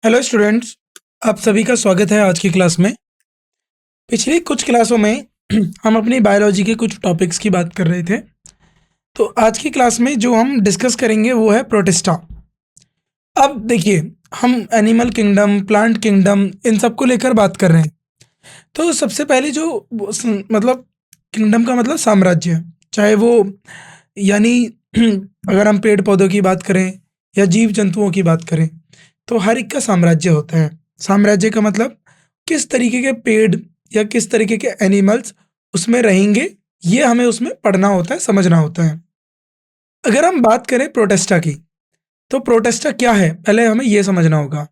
Hello students. आप सभी का स्वागत है आज की क्लास में। पिछली कुछ क्लासों में हम अपनी बायोलॉजी के कुछ टॉपिक्स की बात कर रहे थे। तो आज की क्लास में जो हम डिस्कस करेंगे वो है प्रोटिस्टा। अब देखिए, हम एनिमल किंगडम, प्लांट किंगडम, इन सब को लेकर बात कर रहे हैं। तो सबसे पहले जो मतलब किंगडम का मतलब साम्राज्य, चाहे वो यानी अगर हम पेड़ पौधों की बात करें या जीव जंतुओं की बात करें, तो हर एक का साम्राज्य होता है। साम्राज्य का मतलब किस तरीके के पेड़ या किस तरीके के एनिमल्स उसमें रहेंगे, ये हमें उसमें पढ़ना होता है, समझना होता है। अगर हम बात करें प्रोटेस्टा की, तो प्रोटेस्टा क्या है पहले हमें ये समझना होगा।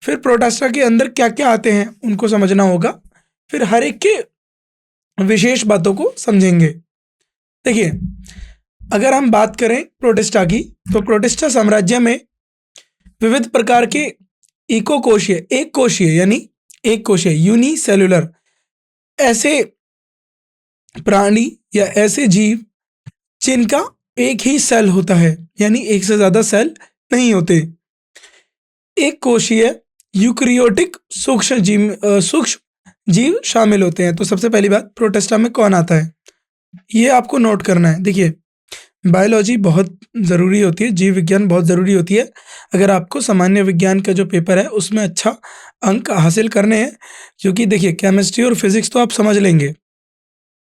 फिर प्रोटेस्टा के अंदर क्या क्या आते हैं उनको समझना होगा। फिर हर एक के विशेष बातों को समझेंगे। देखिए, अगर हम बात करें प्रोटिस्टा की, तो प्रोटिस्टा साम्राज्य में विविध प्रकार के इको कोशीय, एक कोशीय यानी एक कोशीय यूनिसेलुलर ऐसे प्राणी या ऐसे जीव जिनका एक ही सेल होता है, यानी एक से ज्यादा सेल नहीं होते। एक कोशीय यूकरियोटिक सूक्ष्म जीव शामिल होते हैं। तो सबसे पहली बात, प्रोटिस्टा में कौन आता है ये आपको नोट करना है। देखिए, बायोलॉजी बहुत ज़रूरी होती है, जीव विज्ञान बहुत ज़रूरी होती है। अगर आपको सामान्य विज्ञान का जो पेपर है उसमें अच्छा अंक हासिल करने हैं, क्योंकि देखिए केमिस्ट्री और फिजिक्स तो आप समझ लेंगे,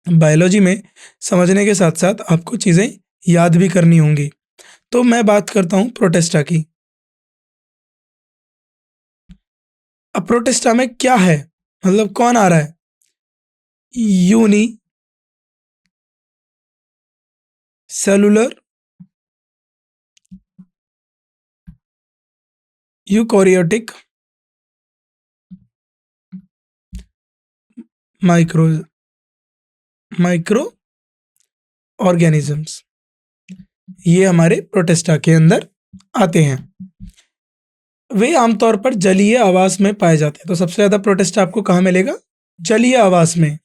बायोलॉजी में समझने के साथ साथ आपको चीज़ें याद भी करनी होंगी। तो मैं बात करता हूँ प्रोटेस्टा की। अब प्रोटेस्टा में क्या है, मतलब कौन आ रहा है? Unicellular eukaryotic micro microorganisms, ये हमारे प्रोटेस्टा के अंदर आते हैं। वे आमतौर पर जलीय आवास में पाए जाते हैं। तो सबसे ज्यादा प्रोटेस्टा आपको कहाँ मिलेगा? जलीय आवास में।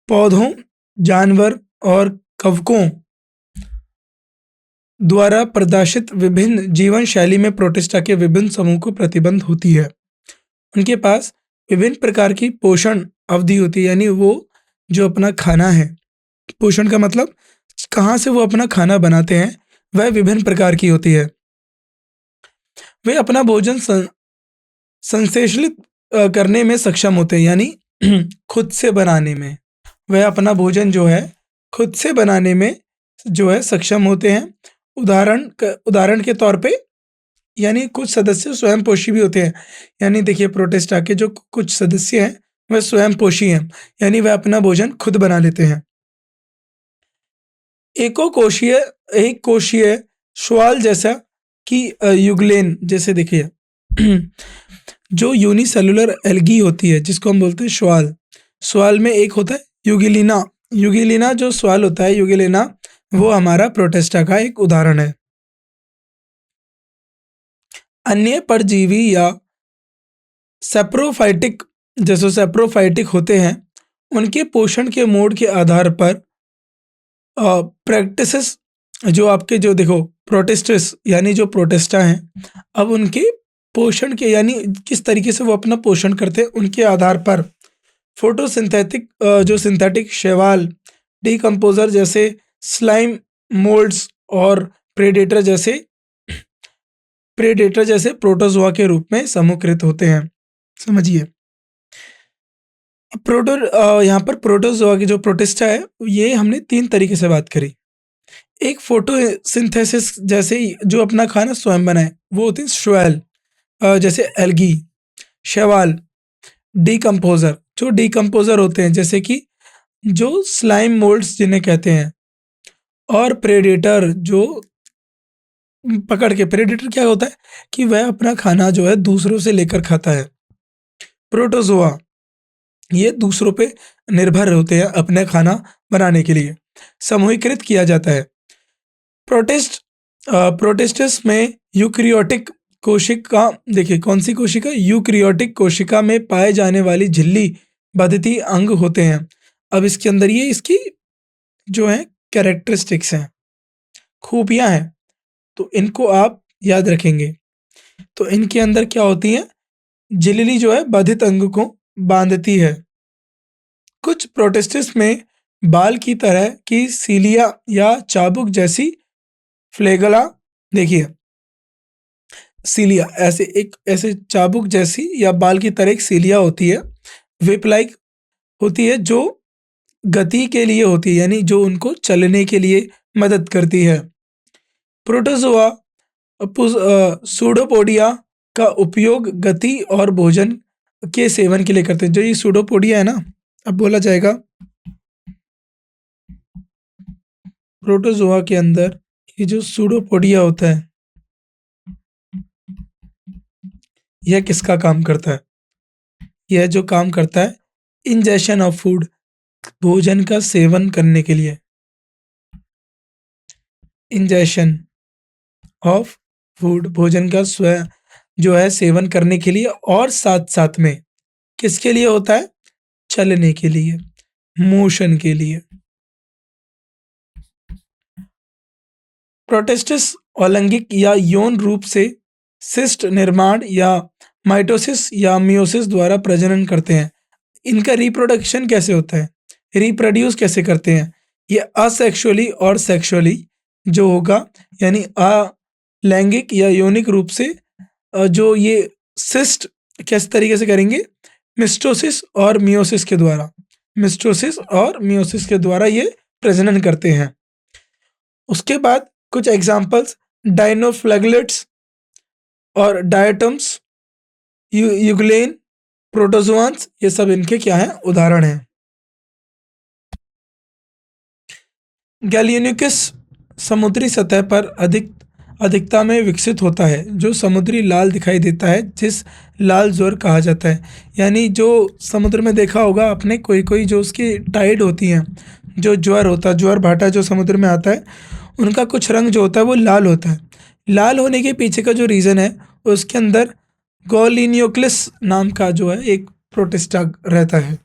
पौधों, जानवर और कवकों द्वारा प्रदर्शित विभिन्न जीवन शैली में प्रोटेस्टा के विभिन्न समूह को प्रतिबंध होती है। उनके पास विभिन्न प्रकार की पोषण अवधि होती है, यानी वो जो अपना खाना है, पोषण का मतलब कहाँ से वो अपना खाना बनाते हैं, वह विभिन्न प्रकार की होती है। वे अपना भोजन संश्लेषित करने में सक्षम होते हैं, यानी खुद से बनाने में। वह अपना भोजन जो है खुद से बनाने में जो है सक्षम होते हैं। उदाहरण के तौर पे, यानी कुछ सदस्य स्वयं पोषी भी होते हैं। यानी देखिए, प्रोटेस्टा के जो कुछ सदस्य हैं वह स्वयं पोषी हैं, यानी वह अपना भोजन खुद बना लेते हैं। एको कोशीय एक कोशीय शैवाल जैसा कि यूग्लेन जैसे, देखिए जो यूनिसेलुलर एल्गी होती है जिसको हम बोलते हैं शैवाल, शैवाल में एक होता है यूगिलिना। यूगिलिना जो शैवाल होता है, यूगिलिना, वो हमारा प्रोटेस्टा का एक उदाहरण है। अन्य परजीवी या सेप्रोफाइटिक, जैसे सेप्रोफाइटिक होते हैं, उनके पोषण के मोड के आधार पर प्रैक्टिसेस, जो आपके जो देखो प्रोटेस्टस यानी जो प्रोटेस्टा हैं, अब उनके पोषण के यानी किस तरीके से वो अपना पोषण करते हैं उनके आधार पर फोटोसिंथेटिक जो सिंथेटिक शैवाल, डिकम्पोजर जैसे स्लाइम मोल्ड्स और प्रेडेटर जैसे प्रोटोजोआ के रूप में समूहकृत होते हैं। समझिए, यहाँ पर प्रोटोजोआ की जो प्रोटिस्टा है, ये हमने तीन तरीके से बात करी। एक फोटोसिंथेसिस जैसे ही जो अपना खाना स्वयं बनाए, वो होते हैं शैवाल, जैसे एल्गी, शैवाल। डिकम्पोजर, जो डिकम्पोजर होते हैं जैसे कि जो स्लाइम मोल्ड्स जिन्हें कहते हैं, और प्रेडेटर जो पकड़ के, प्रेडेटर क्या होता है कि वह अपना खाना जो है दूसरों से लेकर खाता है। प्रोटोजोआ, ये दूसरों पे निर्भर होते हैं अपने खाना बनाने के लिए, समूहीकृत किया जाता है। प्रोटिस्ट प्रोटिस्टस में यूक्रियोटिक कोशिका, देखिए कौन सी कोशिका? यूक्रियोटिक कोशिका में पाए जाने वाली झिल्ली बद्धती अंग होते हैं। अब इसके अंदर ये इसकी जो है कैरेक्टरिस्टिक्स हैं, खूबियां हैं, तो इनको आप याद रखेंगे। तो इनके अंदर क्या होती है, झिल्ली जो है बाधित अंग को बांधती है। कुछ प्रोटिस्टिस में बाल की तरह की सीलिया या चाबुक जैसी फ्लेगला, देखिए सीलिया ऐसे चाबुक जैसी या बाल की तरह एक सीलिया होती है, विप लाइक होती है, जो गति के लिए होती है, यानी जो उनको चलने के लिए मदद करती है। प्रोटोजोआ सूडोपोडिया का उपयोग गति और भोजन के सेवन के लिए करते हैं। जो ये सूडोपोडिया है ना, अब बोला जाएगा प्रोटोजोआ के अंदर ये जो सूडोपोडिया होता है, यह किसका काम करता है? यह जो काम करता है इंजेशन ऑफ फूड, भोजन का सेवन करने के लिए, इंजेशन ऑफ फूड, भोजन का स्वयं जो है सेवन करने के लिए, और साथ साथ में किसके लिए होता है? चलने के लिए, मोशन के लिए। प्रोटिस्टिस अलैंगिक या यौन रूप से सिस्ट निर्माण या माइटोसिस या मियोसिस द्वारा प्रजनन करते हैं। इनका रिप्रोडक्शन कैसे होता है, रिप्रोड्यूस कैसे करते हैं? ये असेक्सुअली और सेक्सुअली जो होगा, यानी अलैंगिक या यौनिक रूप से जो ये सिस्ट किस तरीके से करेंगे? मिस्टोसिस और मियोसिस के द्वारा, मिस्टोसिस और मियोसिस के द्वारा ये प्रजनन करते हैं। उसके बाद कुछ एग्जाम्पल्स, डाइनोफ्लैगलेट्स और डायटम्स, यूग्लेन, प्रोटोजोआंस, ये सब इनके क्या हैं? उदाहरण हैं। गैलियोनिकस समुद्री सतह पर अधिकता में विकसित होता है, जो समुद्री लाल दिखाई देता है, जिस लाल ज्वर कहा जाता है। यानी जो समुद्र में देखा होगा आपने, कोई कोई जो उसकी टाइड होती हैं, जो ज्वर होता है, ज्वर भाटा जो समुद्र में आता है, उनका कुछ रंग जो होता है वो लाल होता है। लाल होने के पीछे का जो रीज़न है, उसके अंदर गोलिनियोक्लिस नाम का जो है एक प्रोटिस्टा रहता है।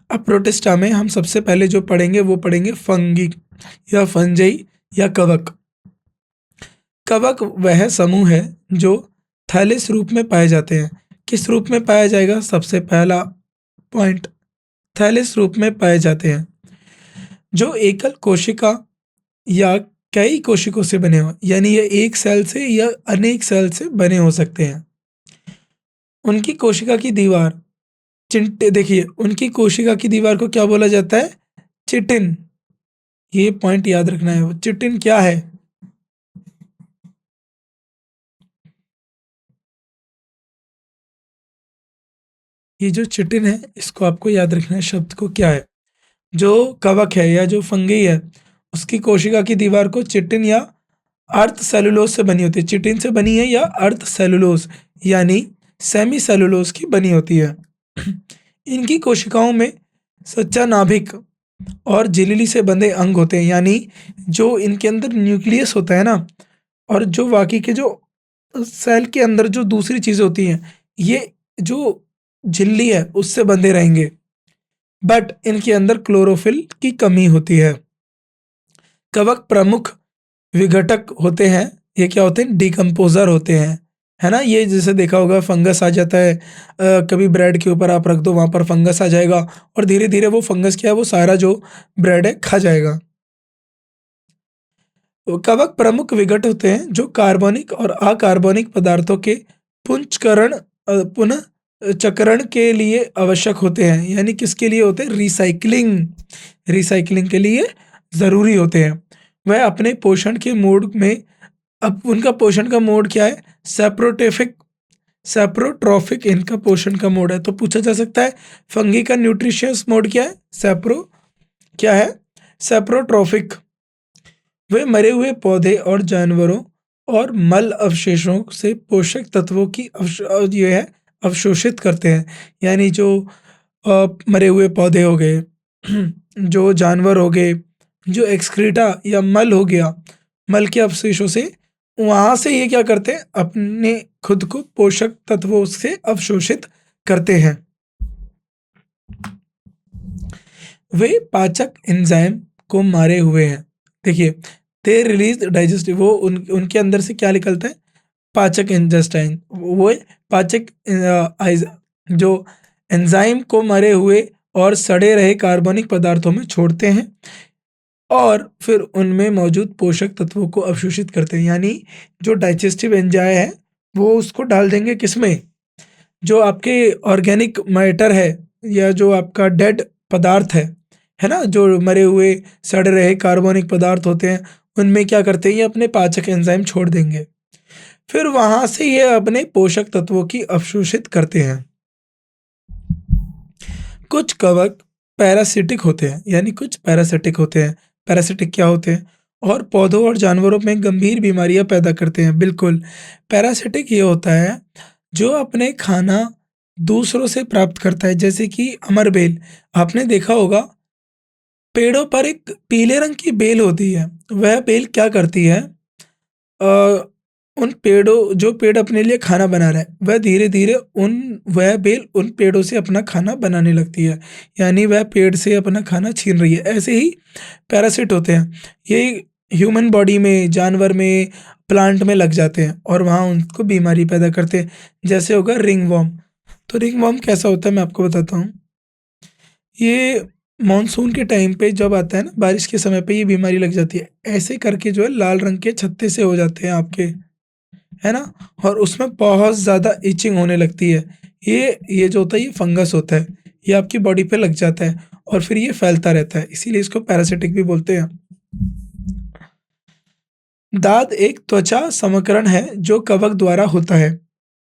अब प्रोटिस्टा में हम सबसे पहले जो पढ़ेंगे वो पढ़ेंगे फंगी या फंजई या कवक। कवक वह समूह है जो थैलिस रूप में पाए जाते हैं। किस रूप में पाया जाएगा? सबसे पहला पॉइंट, थैलिस रूप में पाए जाते हैं, जो एकल कोशिका या कई कोशिकों से बने हो, यानी ये एक सेल से या अनेक सेल से बने हो सकते हैं। उनकी कोशिका की दीवार चिंटे, देखिए उनकी कोशिका की दीवार को क्या बोला जाता है? चिटिन। ये पॉइंट याद रखना है। चिटिन क्या है? ये जो चिटिन है, इसको आपको याद रखना है, शब्द को क्या है। जो कवक है या जो फंगी है, उसकी कोशिका की दीवार को चिटिन या अर्ध सेलुलोज से बनी होती है। चिटिन से बनी है या अर्ध सेलुलोज यानी सेमी सेलुलोज की बनी होती है। इनकी कोशिकाओं में सच्चा नाभिक और झिल्ली से बंधे अंग होते हैं, यानी जो इनके अंदर न्यूक्लियस होता है ना, और जो बाकी के जो सेल के अंदर जो दूसरी चीज़ें होती हैं, ये जो झिल्ली है उससे बंधे रहेंगे, बट इनके अंदर क्लोरोफिल की कमी होती है। कवक प्रमुख विघटक होते हैं। ये क्या होते हैं? डिकम्पोजर होते हैं, है ना। ये जैसे देखा होगा फंगस आ जाता है, कभी ब्रेड के ऊपर आप रख दो, वहाँ पर फंगस आ जाएगा, और धीरे धीरे वो फंगस क्या है, वो सारा जो ब्रेड है खा जाएगा। कवक प्रमुख विघटक होते हैं जो कार्बनिक और अकार्बनिक पदार्थों के पुनः चक्रण के लिए आवश्यक होते हैं। यानी किसके लिए होते हैं? रिसाइकलिंग, रिसाइकलिंग के लिए ज़रूरी होते हैं। वह अपने पोषण के मोड में, अब उनका पोषण का मोड क्या है? सेप्रोट्रॉफिक इनका पोषण का मोड है। तो पूछा जा सकता है फंगी का न्यूट्रिशियस मोड क्या है? क्या है? सेप्रोट्रॉफिक। वे मरे हुए पौधे और जानवरों और मल अवशेषों से पोषक तत्वों की ये है अवशोषित करते हैं। यानी जो मरे हुए पौधे हो गए, जो जानवर हो गए, जो एक्सक्रीटा या मल हो गया, मल के अवशेषों से, वहाँ से ये क्या करते हैं? अपने खुद को पोषक तत्वों से अवशोषित करते हैं। वे पाचक एंजाइम को मारे हुए हैं। देखिए दे रिलीज डाइजेस्टिव, वो उनके अंदर से क्या निकलता है, पाचक इंटेस्टाइन, वो पाचक जो एंजाइम को मरे हुए और सड़े रहे कार्बनिक पदार्थों में छोड़ते हैं और फिर उनमें मौजूद पोषक तत्वों को अवशोषित करते हैं। यानी जो डाइजेस्टिव एंजाइम है वो उसको डाल देंगे किसमें, जो आपके ऑर्गेनिक मैटर है या जो आपका डेड पदार्थ है ना, जो मरे हुए सड़ रहे कार्बनिक पदार्थ होते हैं, उनमें क्या करते हैं, ये अपने पाचक एंजाइम छोड़ देंगे, फिर वहां से ये अपने पोषक तत्वों की अवशोषित करते हैं। कुछ कवक पैरासिटिक होते हैं, यानी कुछ पैरासिटिक होते हैं। पैरासिटिक क्या होते हैं, और पौधों और जानवरों में गंभीर बीमारियां पैदा करते हैं। बिल्कुल, पैरासिटिक ये होता है जो अपने खाना दूसरों से प्राप्त करता है, जैसे कि अमरबेल। आपने देखा होगा पेड़ों पर एक पीले रंग की बेल होती है, वह बेल क्या करती है, अ, उन पेड़ों, जो पेड़ अपने लिए खाना बना रहा है, वह धीरे धीरे वह बेल उन पेड़ों से अपना खाना बनाने लगती है, यानी वह पेड़ से अपना खाना छीन रही है। ऐसे ही पैरासिट होते हैं, ये ह्यूमन बॉडी में, जानवर में, प्लांट में लग जाते हैं और वहाँ उनको बीमारी पैदा करते हैं। जैसे होगा रिंग वर्म। तो रिंग वर्म कैसा होता है मैं आपको बताता हूँ। ये मानसून के टाइम पे जब आता है ना, बारिश के समय पे ये बीमारी लग जाती है, ऐसे करके जो है लाल रंग के छत्ते से हो जाते हैं आपके, है ना, और उसमें बहुत ज़्यादा इचिंग होने लगती है। ये जो होता है ये फंगस होता है, ये आपकी बॉडी पे लग जाता है और फिर ये फैलता रहता है, इसीलिए इसको पैरासिटिक भी बोलते हैं। दाद एक त्वचा समकरण है जो कवक द्वारा होता है।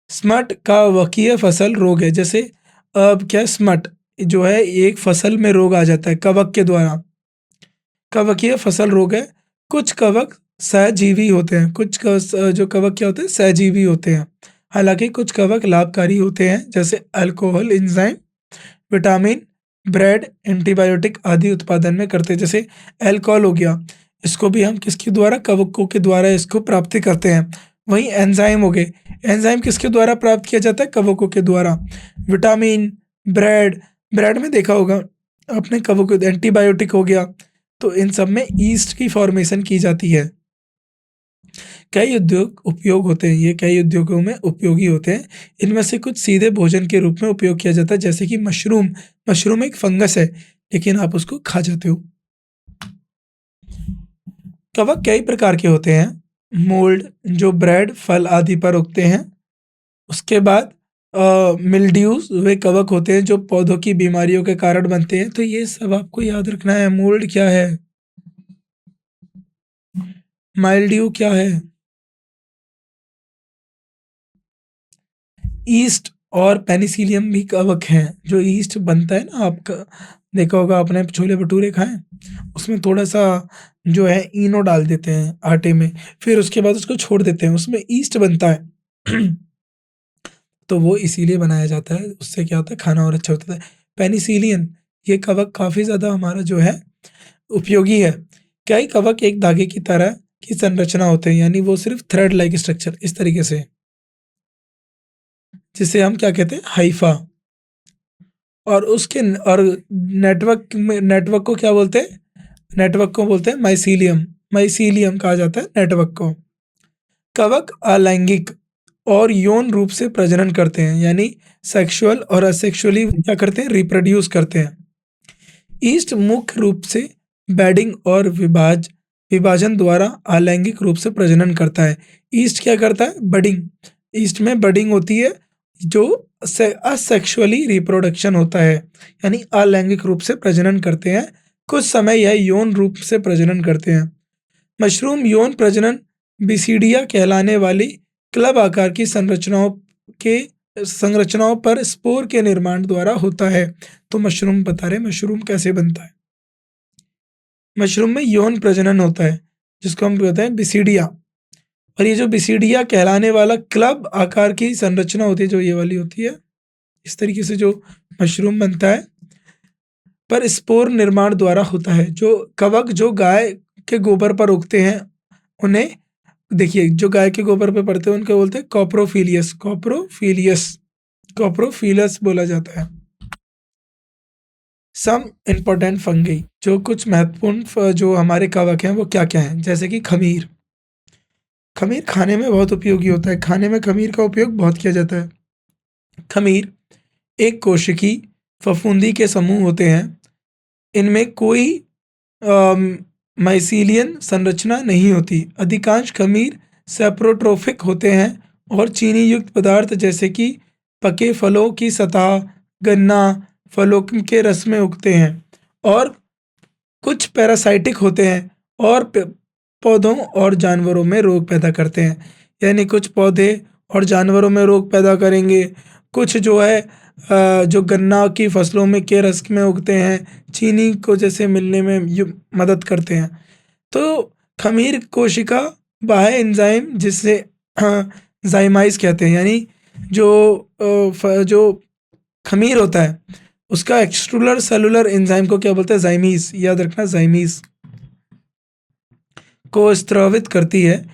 स्मट का वकीय फसल रोग है, जैसे अब क्या, स्मट जो है एक फसल में रोग आ जाता है कवक के द्वारा, कवकीय फसल रोग है। कुछ कवक सहजीवी होते हैं, जो कवक क्या होते हैं, सहजीवी होते हैं। हालांकि कुछ कवक लाभकारी होते हैं, जैसे alcohol enzyme, vitamin, bread, antibiotic आदि उत्पादन में करते हैं। जैसे अल्कोहल हो गया, इसको भी हम किसके द्वारा, कवकों के द्वारा इसको प्राप्ति करते हैं। वहीं एंजाइम हो गए, एंजाइम किसके द्वारा प्राप्त किया जाता है, कवकों के द्वारा। विटामिन, ब्रेड, ब्रेड में देखा होगा आपने कवकों, एंटीबायोटिक हो गया, तो इन सब में ईस्ट की फॉर्मेशन की जाती है। कई उद्योग उपयोग होते हैं, ये कई उद्योगों में उपयोगी होते हैं। इनमें से कुछ सीधे भोजन के रूप में उपयोग किया जाता है, जैसे कि मशरूम। मशरूम एक फंगस है, लेकिन आप उसको खा जाते हो। कवक कई प्रकार के होते हैं। मोल्ड जो ब्रेड, फल आदि पर उगते हैं। उसके बाद मिल्ड्यूज, वे कवक होते हैं जो पौधों की बीमारियों के कारण बनते हैं। तो ये सब आपको याद रखना है। मोल्ड क्या है, माइल्ड्यू क्या है, ईस्ट और पेनिसिलियम भी कवक हैं। जो ईस्ट बनता है ना, आपका देखा होगा आपने, छोले भटूरे खाएं, उसमें थोड़ा सा जो है इनो डाल देते हैं आटे में, फिर उसके बाद उसको छोड़ देते हैं, उसमें ईस्ट बनता है। तो वो इसीलिए बनाया जाता है, उससे क्या होता है, खाना और अच्छा होता है। पेनिसिलियन, ये कवक काफ़ी ज़्यादा हमारा जो है उपयोगी है। कई कवक एक धागे की तरह की संरचना होते हैं, यानी वो सिर्फ थ्रेड लाइक स्ट्रक्चर इस तरीके से, जिसे हम क्या कहते हैं, हाइफा। और उसके और नेटवर्क को क्या बोलते हैं, नेटवर्क को बोलते हैं माइसीलियम। माइसीलियम कहा जाता है नेटवर्क को। कवक अलैंगिक और यौन रूप से प्रजनन करते हैं, यानी सेक्सुअल और असेक्सुअली क्या करते हैं, रिप्रोड्यूस करते हैं। ईस्ट मुख्य रूप से बेडिंग और विभाजन द्वारा अलैंगिक रूप से प्रजनन करता है। ईस्ट क्या करता है, बडिंग। ईस्ट में बडिंग होती है, जो असेक्सुअली रिप्रोडक्शन होता है, यानी अलैंगिक रूप से प्रजनन करते हैं। कुछ समय यह यौन रूप से प्रजनन करते हैं। मशरूम यौन प्रजनन बिसिडिया कहलाने वाली क्लब आकार की संरचनाओं पर स्पोर के निर्माण द्वारा होता है। तो मशरूम बता रहे, मशरूम कैसे बनता है। मशरूम में यौन प्रजनन होता है, जिसको हम कहते हैं बिसिडिया। और ये जो बिसिडिया कहलाने वाला क्लब आकार की संरचना होती है, जो ये वाली होती है, इस तरीके से जो मशरूम बनता है, पर स्पोर निर्माण द्वारा होता है। जो कवक जो गाय के गोबर पर उगते हैं, उन्हें देखिए, जो गाय के गोबर पे पड़ते हैं उनको बोलते हैं कॉप्रोफिलियस। कॉप्रोफिलियस, कॉप्रोफिलस बोला जाता है। सम इम्पोर्टेंट फंगी, जो कुछ महत्वपूर्ण जो हमारे कवक हैं वो क्या क्या हैं, जैसे कि खमीर। खमीर खाने में बहुत उपयोगी होता है, खाने में खमीर का उपयोग बहुत किया जाता है। खमीर एक कोशिकी फफूंदी के समूह होते हैं। इनमें कोई माइसीलियन संरचना नहीं होती। अधिकांश खमीर सेप्रोट्रोफिक होते हैं और चीनी युक्त पदार्थ जैसे कि पके फलों की सतह, गन्ना, फलों के रस में उगते हैं। और कुछ पैरासाइटिक होते हैं और पौधों और जानवरों में रोग पैदा करते हैं। यानी कुछ पौधे और जानवरों में रोग पैदा करेंगे, कुछ जो है जो गन्ना की फसलों में के रस में उगते हैं, चीनी को जैसे मिलने में मदद करते हैं। तो खमीर कोशिका बाह्य एंजाइम जिससे जाइमाइज कहते हैं, यानी जो जो खमीर होता है उसका एक्सट्रूलर सेलुलर एंजाइम को क्या बोलते हैं, जाइमीज, याद रखना जाइमीज, को स्रावित करती है।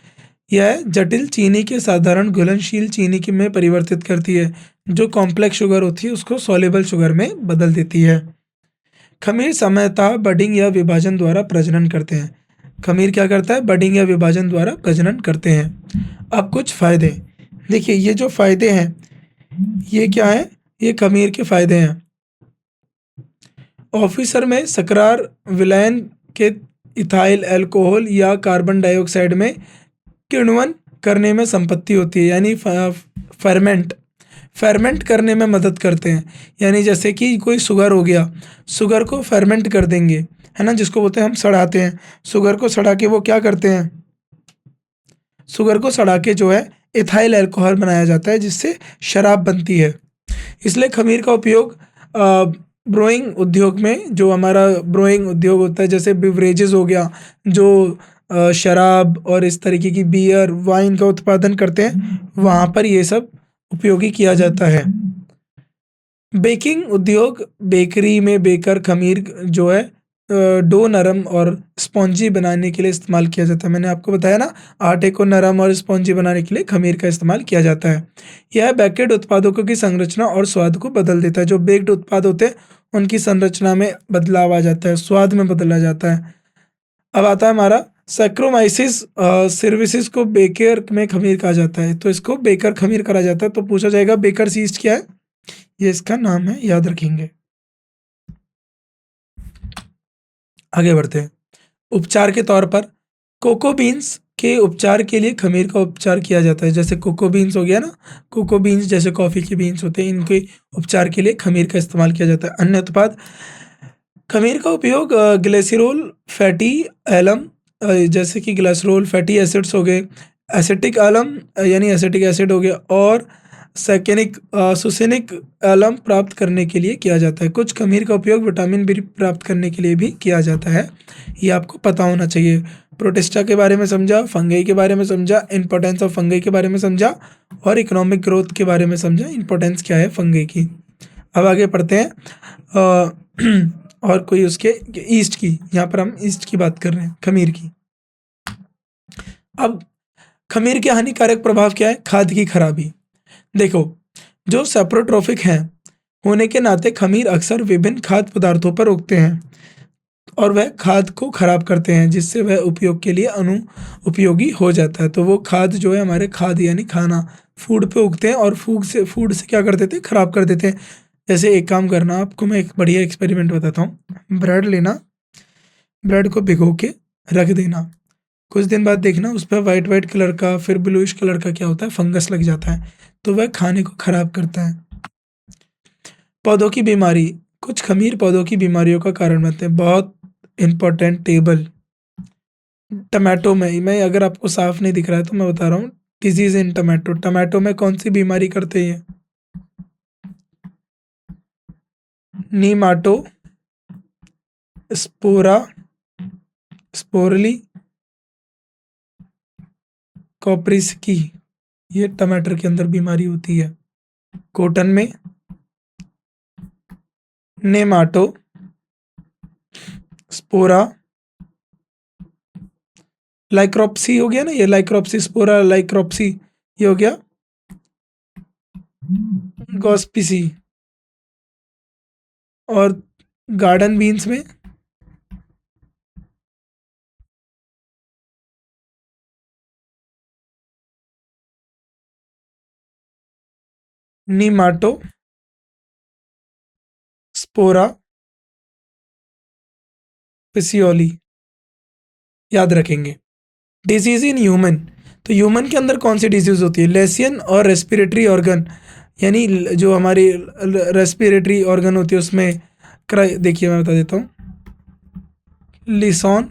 यह जटिल चीनी के साधारण घुलनशील चीनी की में परिवर्तित करती है, जो कॉम्प्लेक्स शुगर होती है उसको सॉल्युबल शुगर में बदल देती है। खमीर सामान्यतः बडिंग या विभाजन द्वारा प्रजनन करते हैं। खमीर क्या करता है, बडिंग या विभाजन द्वारा प्रजनन करते हैं। अब कुछ फायदे देखिए, ये जो फायदे हैं ये क्या है, ये खमीर के फायदे हैं। ऑफिसर में सकरार विलयन के इथाइल अल्कोहल या कार्बन डाइऑक्साइड में किण्वन करने में संपत्ति होती है, यानी फर्मेंट करने में मदद करते हैं। यानी जैसे कि कोई शुगर हो गया, शुगर को फर्मेंट कर देंगे, है ना, जिसको बोलते हैं हम सड़ाते हैं। शुगर को सड़ा के वो क्या करते हैं, शुगर को सड़ा के जो है इथाइल अल्कोहल बनाया जाता है, जिससे शराब बनती है। इसलिए खमीर का उपयोग ब्रोइंग उद्योग में, जो हमारा ब्रोइंग उद्योग होता है, जैसे बिवरेजेस हो गया, जो शराब और इस तरीके की बियर वाइन का उत्पादन करते हैं, वहाँ पर ये सब उपयोगी किया जाता है। बेकिंग उद्योग, बेकरी में बेकर खमीर जो है डो नरम और स्पॉन्जी बनाने के लिए इस्तेमाल किया जाता है। मैंने आपको बताया ना, आटे को नरम और स्पॉन्जी बनाने के लिए खमीर का इस्तेमाल किया जाता है। यह बेक्ड उत्पादों की संरचना और स्वाद को बदल देता है। जो बेक्ड उत्पाद होते हैं उनकी संरचना में बदलाव आ जाता है, स्वाद में बदला जाता है। अब आता है हमारा सैक्रोमाइसिस सर्विसेज को बेकर में खमीर कहा जाता है, तो इसको बेकर खमीर कहा जाता है। तो पूछा जाएगा बेकर सीस्ट क्या है, ये इसका नाम है, याद रखेंगे। आगे बढ़ते हैं। उपचार के तौर पर कोको बीन्स के उपचार के लिए खमीर का उपचार किया जाता है। जैसे कोको बीन्स हो गया ना, कोको बीन्स जैसे कॉफ़ी के बीन्स होते हैं, इनके उपचार के लिए खमीर का इस्तेमाल किया जाता है। अन्य उत्पाद, खमीर का उपयोग ग्लिसरॉल फैटी एलम, जैसे कि ग्लिसरॉल फैटी एसिड्स हो गए, एसिटिक एलम यानी एसिटिक एसिड हो गया, और सैकेनिक सुसेनिक एलम प्राप्त करने के लिए किया जाता है। कुछ खमीर का उपयोग विटामिन बी प्राप्त करने के लिए भी किया जाता है, ये आपको पता होना चाहिए। प्रोटिस्टा के बारे में समझा, फंगई के बारे में समझा, इंपॉर्टेंस ऑफ फंगई के बारे में समझा, और इकोनॉमिक ग्रोथ के बारे में समझा, इंपॉर्टेंस क्या है फंगई की। अब आगे पढ़ते हैं और कोई उसके ईस्ट की, यहाँ पर हम ईस्ट की बात कर रहे हैं, खमीर की। अब खमीर के हानिकारक प्रभाव क्या है, खाद की खराबी। देखो, जो सेप्रोट्रोफिक हैं होने के नाते खमीर अक्सर विभिन्न खाद्य पदार्थों पर उगते हैं और वह खाद को खराब करते हैं, जिससे वह उपयोग के लिए उपयोगी हो जाता है। तो वो खाद जो है हमारे खाद यानी खाना, फूड पे उगते हैं और फूड से क्या कर देते हैं, खराब कर देते हैं। जैसे एक काम करना, आपको मैं एक बढ़िया एक्सपेरिमेंट बताता हूँ। ब्रेड लेना, ब्रेड को भिगो के रख देना, कुछ दिन बाद देखना उस पर वाइट वाइट कलर का, फिर ब्लूइश कलर का क्या होता है, फंगस लग जाता है, तो वह खाने को खराब करता है। पौधों की बीमारी, कुछ खमीर पौधों की बीमारियों का कारण बनते हैं। बहुत इंपॉर्टेंट टेबल, टमाटो में, मैं अगर आपको साफ नहीं दिख रहा है तो मैं बता रहा हूँ, डिजीज इन टमाटो, टमाटो में कौन सी बीमारी करते हैं, नीमाटो स्पोरा, स्पोरली, कॉप्रिस्की, ये टमाटर के अंदर बीमारी होती है। कॉटन में नेमाटो स्पोरा, लाइक्रोप्सी हो गया ना, ये लाइक्रोप्सी स्पोरा लाइक्रोप्सी, ये हो गया गॉस्पिसी। और गार्डन बीन्स में नीमाटो स्पोरा पिसियोली याद रखेंगे। डिजीज इन ह्यूमन, तो ह्यूमन के अंदर कौन सी डिजीज होती है? लेसियन और रेस्पिरेटरी ऑर्गन, यानी जो हमारी रेस्पिरेटरी ऑर्गन होती है उसमें देखिए मैं बता देता हूँ, लिसॉन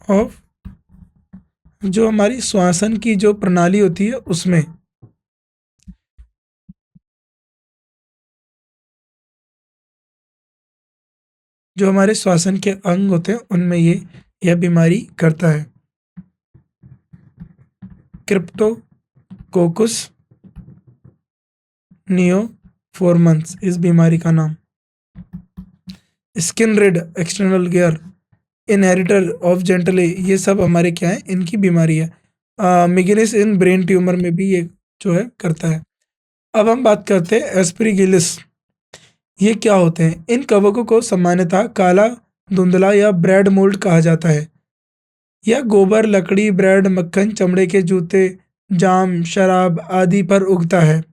ऑफ, जो हमारी श्वासन की जो प्रणाली होती है उसमें, जो हमारे श्वासन के अंग होते हैं उनमें यह बीमारी करता है। क्रिप्टोकोकस नियोफॉर्मन्स इस बीमारी का नाम। Skin red, external gear, inheritor of gentle, ये सब हमारे क्या है, इनकी बीमारी है। मिगिलिस इन ब्रेन ट्यूमर में भी ये जो है करता है। अब हम बात करते हैं एस्परीगिलिस, ये क्या होते हैं? इन कवकों को सामान्यतः काला, धुंधला या ब्रेड मोल्ड कहा जाता है। यह गोबर, लकड़ी, ब्रेड, मक्खन, चमड़े के जूते, जाम, शराब आदि पर उगता है।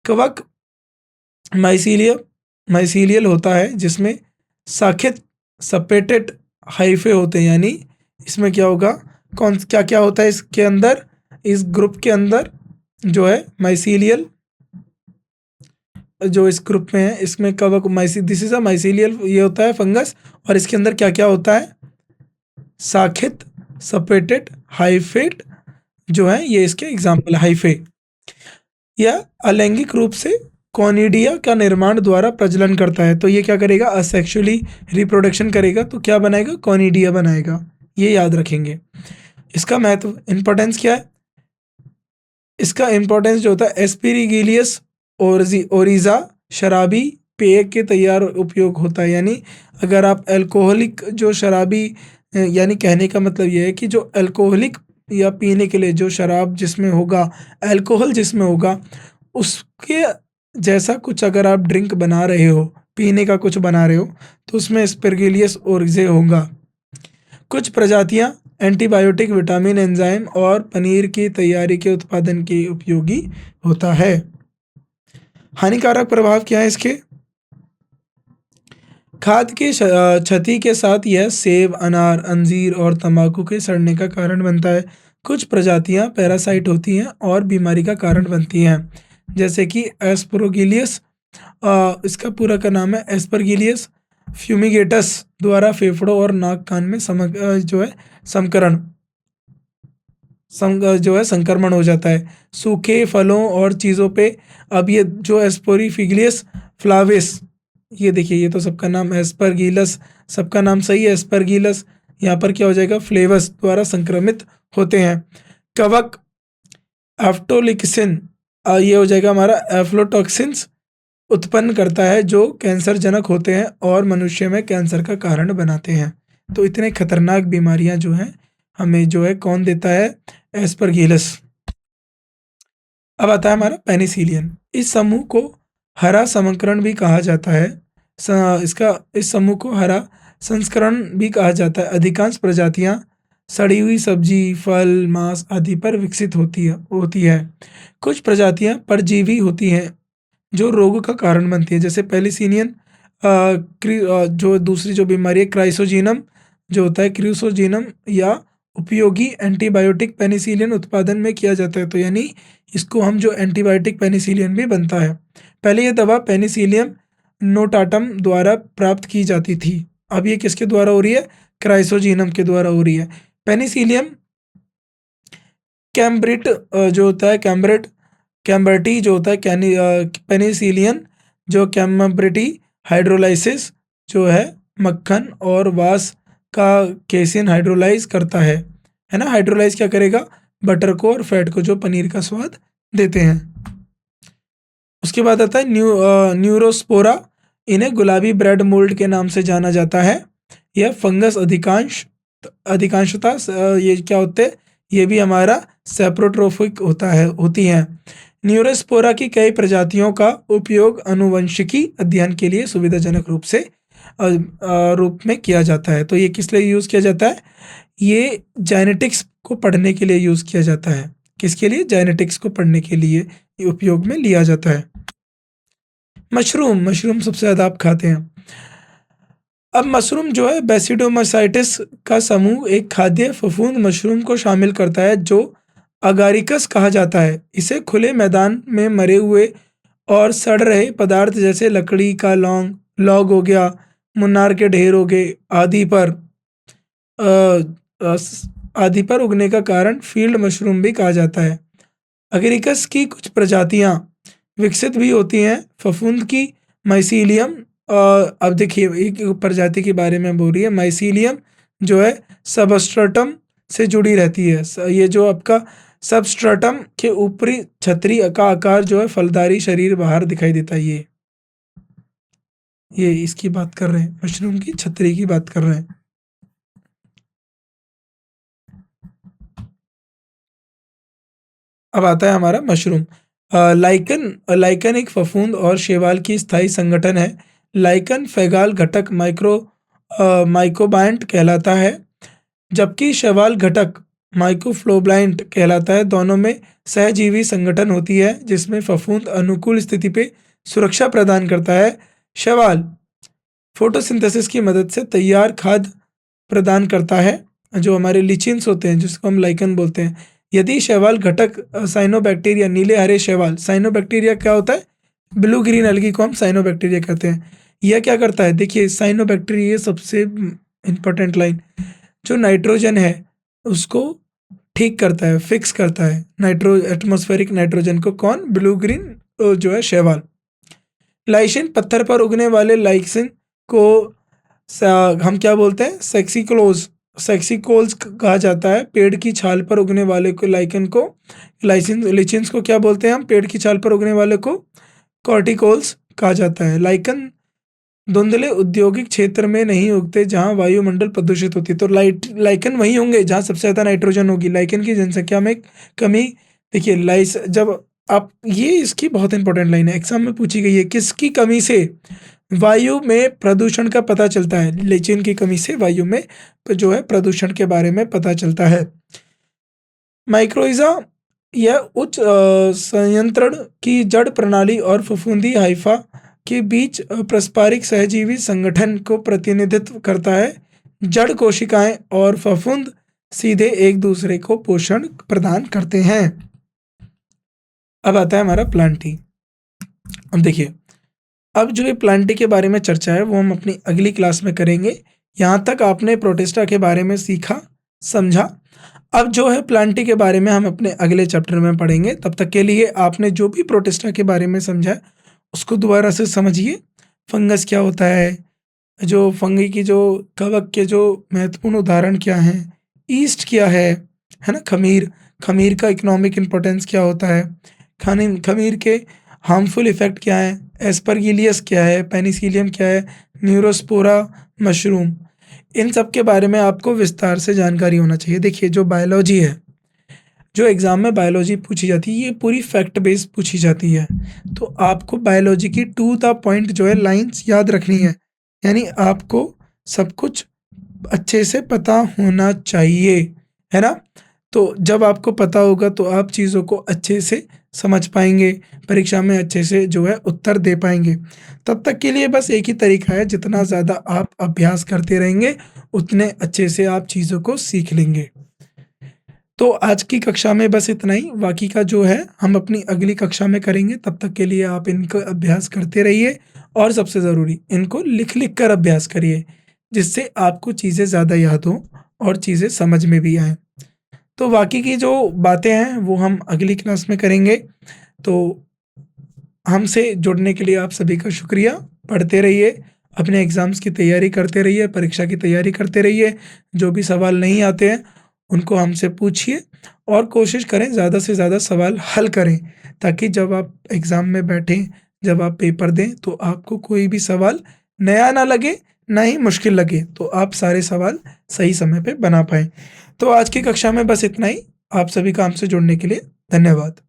कवक माइसीलियल होता है जिसमें शाखित सपेटेड हाइफे होते हैं, यानी इसमें क्या होगा, कौन क्या क्या होता है इसके अंदर, इस ग्रुप के अंदर जो है माइसीलियल, जो इस ग्रुप में है इसमें कवक दिस इज अ माइसीलियल, ये होता है फंगस, और इसके अंदर क्या क्या होता है, शाखित सपेटेड हाइफेट जो है, ये इसके एग्जाम्पल हाइफे। यह अलैंगिक रूप से कॉनिडिया का निर्माण द्वारा प्रजनन करता है, तो ये क्या करेगा, असेक्सुअली रिप्रोडक्शन करेगा, तो क्या बनाएगा, कॉनिडिया बनाएगा, ये याद रखेंगे। इसका महत्व, इंपॉर्टेंस क्या है, इसका इंपॉर्टेंस जो होता है, एस्पिरिगिलियस ओरिजा शराबी पेय के तैयार उपयोग होता है, यानी अगर आप अल्कोहलिक जो शराबी, यानी कहने का मतलब ये है कि जो अल्कोहलिक या पीने के लिए जो शराब जिसमें होगा, अल्कोहल जिसमें होगा, उसके जैसा कुछ अगर आप ड्रिंक बना रहे हो, पीने का कुछ बना रहे हो, तो उसमें एस्परगिलियस ओरिजे होगा। कुछ प्रजातियां एंटीबायोटिक, विटामिन, एंजाइम और पनीर की तैयारी के उत्पादन के उपयोगी होता है। हानिकारक प्रभाव क्या है इसके? खाद की क्षति के साथ यह सेब, अनार, अंजीर और तंबाकू के सड़ने का कारण बनता है। कुछ प्रजातियां पैरासाइट होती हैं और बीमारी का कारण बनती हैं, जैसे कि एस्परोगिलियस, इसका पूरा का नाम है एस्परगिलियस फ्यूमिगेटस, द्वारा फेफड़ों और नाक कान में जो है संक्रमण हो जाता है। सूखे फलों और चीज़ों पे, अब ये जो एस्पोरीफिगिलियस फ्लाविस, ये देखिए, ये तो सबका नाम एस्परगिलस, सबका नाम सही है एस्परगिलस, यहाँ पर क्या हो जाएगा, फ्लेवस द्वारा संक्रमित होते हैं। कवक एफ्टोलिक्सिन, ये हो जाएगा हमारा एफ्लोटॉक्सिन्स उत्पन्न करता है जो कैंसर जनक होते हैं और मनुष्य में कैंसर का कारण बनाते हैं। तो इतने खतरनाक बीमारियां जो हैं हमें जो है कौन देता है, एस्परगिलस। अब आता है हमारा पेनिसिलियन। इस समूह को हरा संकरण भी कहा जाता है। इस समूह को हरा संस्करण भी कहा जाता है। अधिकांश प्रजातियां सड़ी हुई सब्जी, फल, मांस आदि पर विकसित होती है। कुछ प्रजातियां परजीवी होती हैं जो रोग का कारण बनती है, जैसे पेनिसिलियन, जो दूसरी जो बीमारी है क्राइसोजीनम जो होता है, क्रूसोजीनम, या उपयोगी एंटीबायोटिक पेनिसिलिन उत्पादन में किया जाता है, तो यानी इसको हम जो एंटीबायोटिक पेनिसिलिन भी बनता है। पहले ये दवा पेनिसिलियम नोटाटम द्वारा प्राप्त की जाती थी, अब ये किसके द्वारा हो रही है, क्राइसोजीनम के द्वारा हो रही है। पेनिसिलियम कैम्ब्रिट जो होता है, कैम्बर्टी जो होता है, पेनिसिलियन जो कैम्ब्रिटी हाइड्रोलाइसिस जो है मक्खन और वास का केसिन हाइड्रोलाइज करता है ना। हाइड्रोलाइज क्या करेगा, बटर को और फैट को, जो पनीर का स्वाद देते हैं। उसके बाद आता है न्यूरोस्पोरा, इन्हें गुलाबी ब्रेड मोल्ड के नाम से जाना जाता है। यह फंगस अधिकांशतः ये क्या होते हैं, ये भी हमारा सेप्रोट्रोफिक होती हैं। न्यूरोस्पोरा की कई प्रजातियों का उपयोग आनुवंशिकी अध्ययन के लिए सुविधाजनक रूप में किया जाता है। तो ये किस लिए यूज़ किया जाता है, ये जेनेटिक्स को पढ़ने के लिए यूज़ किया जाता है। किसके लिए, जेनेटिक्स को पढ़ने के लिए उपयोग में लिया जाता है। मशरूम, मशरूम सबसे ज़्यादा आप खाते हैं। अब मशरूम जो है बेसिडोमाइसाइट्स का समूह एक खाद्य फफूंद मशरूम को शामिल करता है जो अगारिकस कहा जाता है। इसे खुले मैदान में मरे हुए और सड़ रहे पदार्थ जैसे लकड़ी का लॉग हो गया, मुन्नार के ढेर हो गए अ, आदि पर उगने का कारण फील्ड मशरूम भी कहा जाता है। अगेरिकस की कुछ प्रजातियां विकसित भी होती हैं। फफूंद की माइसीलियम, अब देखिए एक प्रजाति के बारे में बोल रही है। माइसीलियम जो है सबस्ट्रेटम से जुड़ी रहती है। ये जो आपका सबस्ट्रेटम के ऊपरी छतरी का आकार जो है फलदारी शरीर बाहर दिखाई देता है। ये इसकी बात कर रहे हैं, मशरूम की छतरी की बात कर रहे हैं। अब आता है हमारा मशरूम। लाइकन, लाइकन एक फफूंद और शैवाल की स्थायी संगठन है। लाइकन फैगाल घटक माइकोबायंट कहलाता है, जबकि शैवाल घटक माइकोफ्लोब्लाइंट कहलाता है। दोनों में सहजीवी संगठन होती है जिसमें फफूंद अनुकूल स्थिति पे सुरक्षा प्रदान करता है। शैवाल फोटोसिंथेसिस की मदद से तैयार खाद्य प्रदान करता है, जो हमारे लिचिन्स होते हैं जिसको हम लाइकन बोलते हैं। यदि शैवाल घटक साइनोबैक्टीरिया, नीले हरे शैवाल, साइनोबैक्टीरिया क्या होता है, ब्लू ग्रीन अलगी को हम साइनोबैक्टीरिया कहते हैं। यह क्या करता है, देखिए साइनोबैक्टीरिया सबसे इंपॉर्टेंट लाइन, जो नाइट्रोजन है उसको ठीक करता है, फिक्स करता है एटमॉस्फेरिक नाइट्रोजन को। कौन, ब्लू ग्रीन जो है शैवाल। लाइसिन, पत्थर पर उगने वाले लाइसिन को हम क्या बोलते हैं, सेक्सिकोल्स कहा जाता है। पेड़ की छाल पर उगने वाले को लाइकन को लिचिन्स को क्या बोलते हैं हम, पेड़ की छाल पर उगने वाले को कॉर्टिकोल्स कहा जाता है। लाइकन धुंधले औद्योगिक क्षेत्र में नहीं उगते जहां वायुमंडल प्रदूषित होती है। तो लाइकन वहीं होंगे जहां सबसे ज्यादा नाइट्रोजन होगी। लाइकन की जनसंख्या में कमी, देखिए लाइस जब आप, ये इसकी बहुत इंपॉर्टेंट लाइन है, एग्जाम में पूछी गई है, किसकी कमी से वायु में प्रदूषण का पता चलता है। लिचिन की कमी से वायु में जो है प्रदूषण के बारे में पता चलता है। माइक्रोइजा, यह उच्च संयंत्रण की जड़ प्रणाली और फफूंदी हाइफा के बीच पारस्परिक सहजीवी संगठन को प्रतिनिधित्व करता है। जड़ कोशिकाएं और फफूंद सीधे एक दूसरे को पोषण प्रदान करते हैं। अब आता है हमारा प्लांटी। अब देखिए, अब जो ये प्लांटी के बारे में चर्चा है वो हम अपनी अगली क्लास में करेंगे। यहाँ तक आपने प्रोटिस्टा के बारे में सीखा, समझा। अब जो है प्लांटी के बारे में हम अपने अगले चैप्टर में पढ़ेंगे। तब तक के लिए आपने जो भी प्रोटिस्टा के बारे में समझा उसको दोबारा से समझिए। फंगस क्या होता है, जो फंगी की जो कवक के जो महत्वपूर्ण उदाहरण क्या हैं, ईस्ट क्या है ना, खमीर, खमीर का इकोनॉमिक इम्पोर्टेंस क्या होता है, खमीर के हार्मफुल इफेक्ट क्या है, एस्परगिलियस क्या है, पेनिसिलियम क्या है, न्यूरोस्पोरा मशरूम, इन सब के बारे में आपको विस्तार से जानकारी होना चाहिए। देखिए जो बायोलॉजी है, जो एग्ज़ाम में बायोलॉजी पूछी जाती है, ये पूरी फैक्ट बेस्ड पूछी जाती है। तो आपको बायोलॉजी की टू द पॉइंट जो है लाइंस याद रखनी है, यानी आपको सब कुछ अच्छे से पता होना चाहिए, है ना। तो जब आपको पता होगा तो आप चीज़ों को अच्छे से समझ पाएंगे, परीक्षा में अच्छे से जो है उत्तर दे पाएंगे। तब तक के लिए बस एक ही तरीका है, जितना ज़्यादा आप अभ्यास करते रहेंगे उतने अच्छे से आप चीज़ों को सीख लेंगे। तो आज की कक्षा में बस इतना ही, बाकी का जो है हम अपनी अगली कक्षा में करेंगे। तब तक के लिए आप इनको अभ्यास करते रहिए और सबसे ज़रूरी इनको लिख लिख कर अभ्यास करिए, जिससे आपको चीज़ें ज़्यादा याद हों और चीज़ें समझ में भी आएँ। तो बाकी की जो बातें हैं वो हम अगली क्लास में करेंगे। तो हमसे जुड़ने के लिए आप सभी का शुक्रिया। पढ़ते रहिए, अपने एग्ज़ाम्स की तैयारी करते रहिए, परीक्षा की तैयारी करते रहिए। जो भी सवाल नहीं आते हैं उनको हमसे पूछिए और कोशिश करें ज़्यादा से ज़्यादा सवाल हल करें, ताकि जब आप एग्ज़ाम में बैठें, जब आप पेपर दें तो आपको कोई भी सवाल नया ना लगे, ना ही मुश्किल लगे, तो आप सारे सवाल सही समय पे बना पाएँ। तो आज की कक्षा में बस इतना ही। आप सभी का हमसे जुड़ने के लिए धन्यवाद।